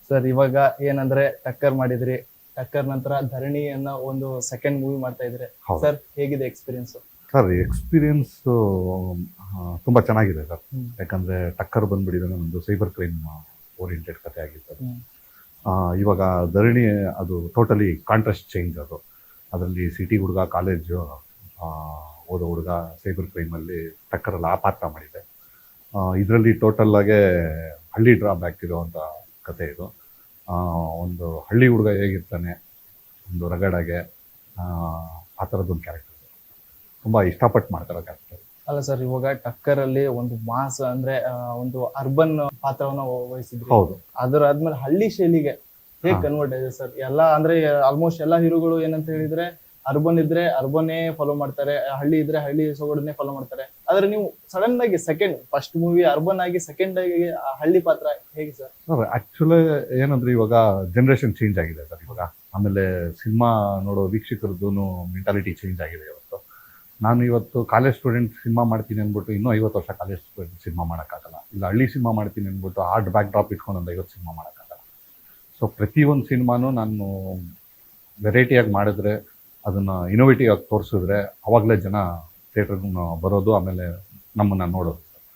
Sir ಇವಾಗ ಏನಂದ್ರೆ ಟಕ್ಕರ್ ಮಾಡಿದ್ರಿ, ಟಕ್ಕರ್ ನಂತರ ಧರಣಿ ಅನ್ನೋ ಒಂದು ಸೆಕೆಂಡ್ ಮೂವಿ ಮಾಡ್ತಾ ಇದ್ರಿ. ಹೌದು ಸರ್ ಹೇಗಿದೆ ಎಕ್ಸ್ಪೀರಿಯನ್ಸ್? ಸರ್, ಎಕ್ಸ್ಪೀರಿಯನ್ಸು ತುಂಬ ಚೆನ್ನಾಗಿದೆ ಸರ್. ಯಾಕಂದರೆ ಟಕ್ಕರ್ ಬಂದ್ಬಿಟ್ಟಿದೆ ಒಂದು ಸೈಬರ್ ಕ್ರೈಮ್ ಓರಿಯೆಂಟೆಡ್ ಕಥೆ ಆಗಿತ್ತು ಅದು. ಇವಾಗ ಧರಣಿ ಅದು ಟೋಟಲಿ ಕಾಂಟ್ರಾಸ್ಟ್ ಚೇಂಜ್ ಅದು. ಅದರಲ್ಲಿ ಸಿಟಿ ಹುಡುಗ, ಕಾಲೇಜು ಓದೋ ಹುಡುಗ ಸೈಬರ್ ಕ್ರೈಮಲ್ಲಿ ಟಕ್ಕರಲ್ಲಿ ಆ ಪಾತ್ರ ಮಾಡಿದೆ. ಇದರಲ್ಲಿ ಟೋಟಲ್ಲಾಗೆ ಹಳ್ಳಿ ಡ್ರಾಬ್ಯಾಕ್ ಇರುವಂಥ ಕತೆ ಇದು. ಒಂದು ಹಳ್ಳಿ ಹುಡುಗ ಹೇಗಿರ್ತಾನೆ ಒಂದು ರಗಡಾಗೆ, ಆ ಥರದ್ದೊಂದು ಕ್ಯಾರೆಕ್ಟರ್ ತುಂಬ ಇಷ್ಟಪಟ್ಟು ಮಾಡ್ತಾರೆ ಕ್ಯಾರೆಕ್ಟರ್. ಅಲ್ಲ ಸರ್, ಇವಾಗ ಟಕ್ಕರ್ ಅಲ್ಲಿ ಒಂದು ಮಾಸ್ ಅಂದ್ರೆ ಒಂದು ಅರ್ಬನ್ ಪಾತ್ರವನ್ನ ವಹಿಸಿದ್ರು. ಹೌದು. ಅದರ ಆದ್ಮೇಲೆ ಹಳ್ಳಿ ಶೈಲಿಗೆ ಹೇಗೆ ಕನ್ವರ್ಟ್ ಆಗಿದೆ ಸರ್? ಎಲ್ಲ ಅಂದ್ರೆ ಆಲ್ಮೋಸ್ಟ್ ಎಲ್ಲ ಹೀರೋಗಳು ಏನಂತ ಹೇಳಿದ್ರೆ ಅರ್ಬನ್ ಇದ್ರೆ ಅರ್ಬನ್ನೇ ಫಾಲೋ ಮಾಡ್ತಾರೆ, ಹಳ್ಳಿ ಇದ್ರೆ ಹಳ್ಳಿ ಸೊಗಡನ್ನೇ ಫಾಲೋ ಮಾಡ್ತಾರೆ. ಆದ್ರೆ ನೀವು ಸಡನ್ ಆಗಿ ಫಸ್ಟ್ ಮೂವಿ ಅರ್ಬನ್ ಆಗಿ ಸೆಕೆಂಡ್ ಆಗಿ ಹಳ್ಳಿ ಪಾತ್ರ ಹೇಗೆ ಸರ್? ಆಕ್ಚುಲಿ ಏನಂದ್ರೆ ಇವಾಗ ಜನರೇಷನ್ ಚೇಂಜ್ ಆಗಿದೆ ಸರ್ ಇವಾಗ. ಆಮೇಲೆ ಸಿನಿಮಾ ನೋಡೋ ವೀಕ್ಷಕರದ್ದು ಮೆಂಟಾಲಿಟಿ ಚೇಂಜ್ ಆಗಿದೆ ಇವತ್ತು. ನಾನು ಇವತ್ತು ಕಾಲೇಜ್ ಸ್ಟೂಡೆಂಟ್ ಸಿನಿಮಾ ಮಾಡ್ತೀನಿ ಅಂದ್ಬಿಟ್ಟು ಇನ್ನೂ 50 ವರ್ಷ ಕಾಲೇಜ್ ಸ್ಟೂಡೆಂಟ್ ಸಿನಿಮಾ ಮಾಡೋಕ್ಕಾಗಲ್ಲ. ಇಲ್ಲ ಹಳ್ಳಿ ಸಿನಿಮಾ ಮಾಡ್ತೀನಿ ಅಂದ್ಬಿಟ್ಟು ಆರ್ಟ್ ಬ್ಯಾಕ್ ಡ್ರಾಪ್ ಇಟ್ಕೊಂಡು ಒಂದು 50 ಸಿನಿಮಾ ಮಾಡೋಕ್ಕಾಗಲ್ಲ. ಸೊ ಪ್ರತಿಯೊಂದು ಸಿನಿಮಾನೂ ನಾನು ವೆರೈಟಿಯಾಗಿ ಮಾಡಿದ್ರೆ, ಅದನ್ನು ಇನೋವೇಟಿವ್ ಆಗಿ ತೋರಿಸಿದ್ರೆ ಅವಾಗಲೇ ಜನ ಥಿಯೇಟ್ರಿಗೆ ಬರೋದು, ಆಮೇಲೆ ನಮ್ಮನ್ನು ನೋಡೋದು.